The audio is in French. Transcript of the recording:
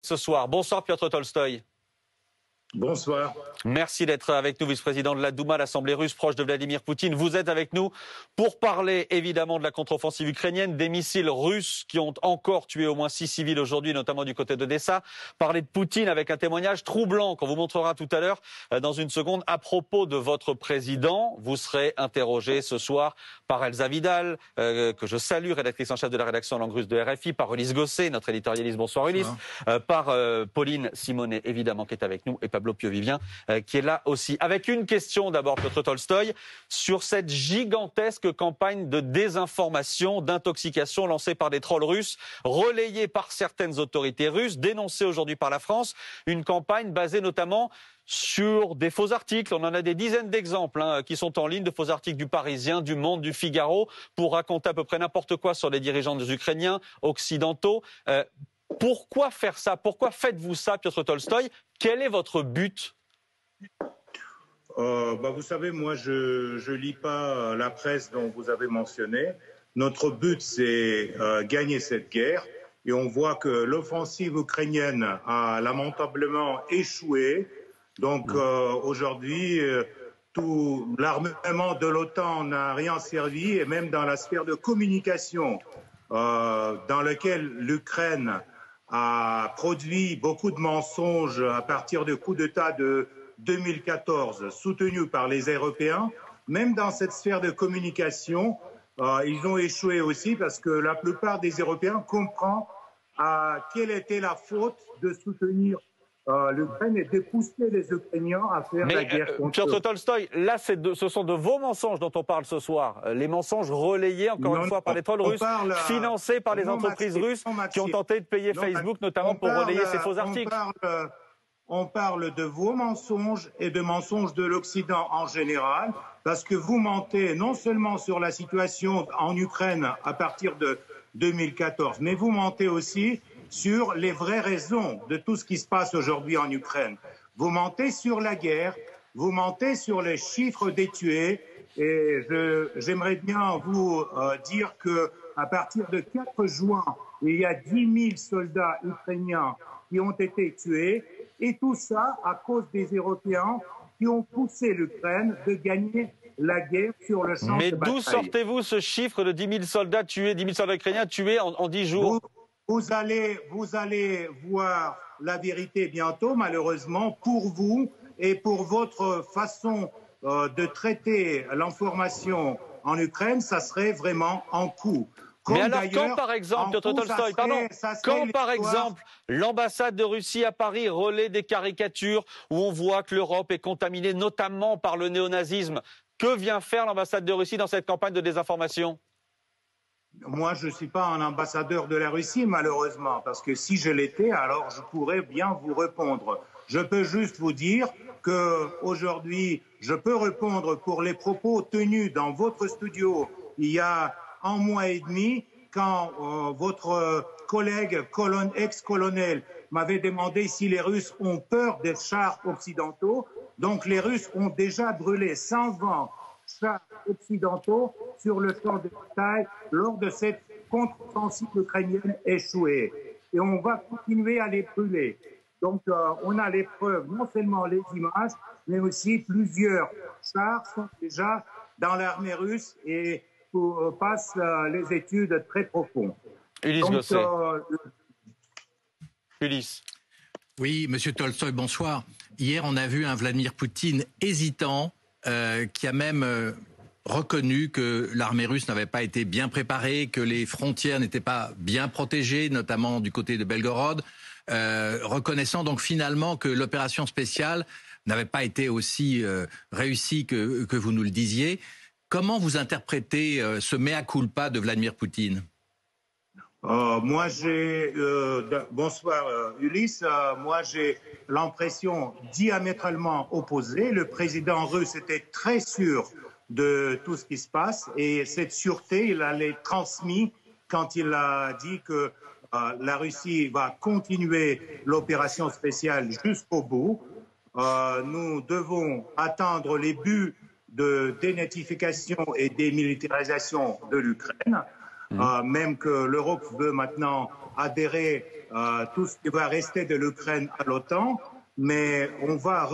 Ce soir. Bonsoir Piotr Tolstoï. Bonsoir. Merci d'être avec nous, vice-président de la Douma, l'Assemblée russe proche de Vladimir Poutine. Vous êtes avec nous pour parler évidemment de la contre-offensive ukrainienne, des missiles russes qui ont encore tué au moins 6 civils aujourd'hui, notamment du côté d'Odessa. Parler de Poutine avec un témoignage troublant qu'on vous montrera tout à l'heure dans une seconde à propos de votre président. Vous serez interrogé ce soir par Elsa Vidal, que je salue, rédactrice en chef de la rédaction en langue russe de RFI, par Ulysse Gosset, notre éditorialiste. Bonsoir Ulysse. Par Pauline Simonet, évidemment, qui est avec nous, et Pablo Piovivien, qui est là aussi. Avec une question d'abord, Piotr Tolstoï, sur cette gigantesque campagne de désinformation, d'intoxication lancée par des trolls russes, relayée par certaines autorités russes, dénoncée aujourd'hui par la France, une campagne basée notamment sur des faux articles. On en a des dizaines d'exemples qui sont en ligne, de faux articles du Parisien, du Monde, du Figaro, pour raconter à peu près n'importe quoi sur les dirigeants des Ukrainiens occidentaux. Pourquoi faire ça? Pourquoi faites-vous ça, Piotr Tolstoï? Quel est votre but? Vous savez, moi, je lis pas la presse dont vous avez mentionné. Notre but, c'est gagner cette guerre. Et on voit que l'offensive ukrainienne a lamentablement échoué. Donc aujourd'hui, tout l'armement de l'OTAN n'a rien servi. Et même dans la sphère de communication, dans laquelle l'Ukraine a produit beaucoup de mensonges à partir du coup d'État de 2014, soutenu par les Européens. Même dans cette sphère de communication, ils ont échoué aussi parce que la plupart des Européens comprennent quelle était la faute de soutenir l'Ukraine et de pousser les Ukrainiens à faire la guerre contre eux. Piotr Tolstoï, là, ce sont de vos mensonges dont on parle ce soir. Les mensonges relayés, encore une fois, par les trolls russes, financés par les entreprises russes qui ont tenté de payer Facebook, notamment pour relayer ces faux articles. On parle de vos mensonges et de mensonges de l'Occident en général, parce que vous mentez non seulement sur la situation en Ukraine à partir de 2014, mais vous mentez aussi sur les vraies raisons de tout ce qui se passe aujourd'hui en Ukraine. Vous mentez sur la guerre, vous mentez sur les chiffres des tués, et j'aimerais bien vous dire qu'à partir de 4 juin, il y a 10 000 soldats ukrainiens qui ont été tués, et tout ça à cause des Européens qui ont poussé l'Ukraine de gagner la guerre sur le champ de bataille. Mais d'où sortez-vous ce chiffre de 10 000 soldats tués, 10 000 soldats ukrainiens tués en 10 jours? Vous allez voir la vérité bientôt, malheureusement, pour vous et pour votre façon de traiter l'information en Ukraine, ça serait vraiment en coup. Mais alors, quand par exemple, Piotr Tolstoï, quand par exemple l'ambassade de Russie à Paris relaie des caricatures où on voit que l'Europe est contaminée notamment par le néonazisme, que vient faire l'ambassade de Russie dans cette campagne de désinformation? Moi, je ne suis pas un ambassadeur de la Russie, malheureusement, parce que si je l'étais, alors je pourrais bien vous répondre. Je peux juste vous dire qu'aujourd'hui, je peux répondre pour les propos tenus dans votre studio il y a 1 mois et demi, quand votre collègue ex-colonel m'avait demandé si les Russes ont peur des chars occidentaux. Donc les Russes ont déjà brûlé 120 chars occidentaux sur le champ de bataille lors de cette contre-offensive ukrainienne échouée. Et on va continuer à les brûler. Donc on a les preuves, non seulement les images, mais aussi plusieurs chars sont déjà dans l'armée russe et passent les études très profondes. Ulysse Gosset. Ulysse. Oui, Monsieur Tolstoï, bonsoir. Hier, on a vu un Vladimir Poutine hésitant, qui a même reconnu que l'armée russe n'avait pas été bien préparée, que les frontières n'étaient pas bien protégées, notamment du côté de Belgorod, reconnaissant donc finalement que l'opération spéciale n'avait pas été aussi réussie que vous nous le disiez. Comment vous interprétez ce mea culpa de Vladimir Poutine? Bonsoir Ulysse. Moi j'ai l'impression diamétralement opposée. Le président russe était très sûr de tout ce qui se passe et cette sûreté, il l'a transmise quand il a dit que la Russie va continuer l'opération spéciale jusqu'au bout. Nous devons atteindre les buts de dénatification et démilitarisation de l'Ukraine, même que l'Europe veut maintenant adhérer tout ce qui va rester de l'Ukraine à l'OTAN, mais on va